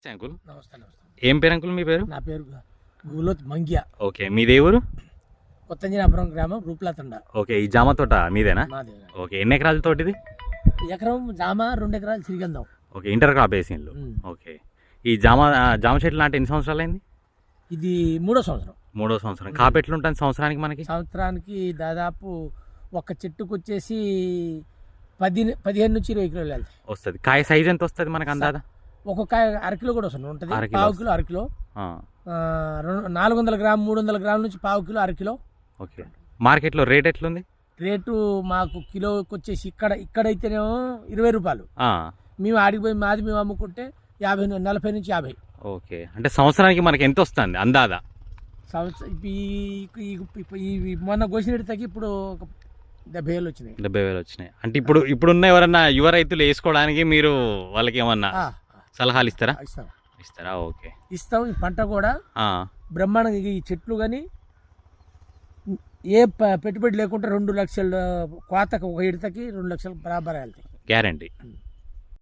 నమస్తే అంకుల్. నమస్తే నమస్తే. ఏం పేరు అంకుల్ మీ పేరు? నా పేరు గులోత్ మంగ్య. ఓకే, మీదే ఊరు? కొత్తంజనాపురం గ్రామం రూప్లాతండ. ఓకే, ఈ జామ తోట మీదేనా? మాదే. ఓకే, ఎన్ని ఎకరాల తోటిది? ఎకరం జామ 2 ఎకరాలు సిరిగంధం. ఓకే, ఇంటర్ క్రాప్ వేసిండ్లు. ఓకే, ఈ జామ చెట్లు నాటి ఎన్ని సంవత్సరాలు అయింది? ఇది 3వ సంవత్సరం. 3వ సంవత్సరం. కాపు ఎట్లుంటుంది సంవత్సరానికి మనకి? సంవత్సరానికి దాదాపు ఒక చెట్టుకు వచ్చేసి 15 నుంచి 20 కిలోలు వెళ్తాయి. వస్తుంది. కాయ సైజ్ ఎంత వస్తుంది మనకు అందాదా? ఒక్కొక్క అరకిలో కూడా వస్తుంది. ఉంటుంది అరకిలో. పావు కిలో అరకిలో, 400 గ్రాములు 300 గ్రాముల నుంచి పావు కిలో అరకిలో. ఓకే, మార్కెట్లో రేట్ ఎట్లుంది? రేటు మాకు కిలోకి వచ్చేసి ఇక్కడైతేనేమో 20 రూపాయలు. మేము ఆడిపోయి మేము అమ్ముకుంటే 40 నుంచి 50. ఓకే, అంటే సంవత్సరానికి మనకి ఎంత వస్తుంది అందాదా? సంవత్సరం ఈ మొన్న కోసిన తగ్గి ఇప్పుడు 70,000 వచ్చినాయి. 70,000 వచ్చినాయి. అంటే ఇప్పుడున్న ఎవరన్నా యువ రైతులు వేసుకోవడానికి మీరు వాళ్ళకి ఏమన్నా సలహాలు ఇస్తారా? ఇస్తారా? ఓకే, ఇస్తాం. ఈ పంట కూడా బ్రహ్మాండంగా, ఈ చెట్లు కానీ ఏ పెట్టుబడి లేకుండా 2 లక్షల కోతకు, ఒక ఇడతకి 2 లక్షలు బరాబర్ వెళ్తాయి. గ్యారంటీ.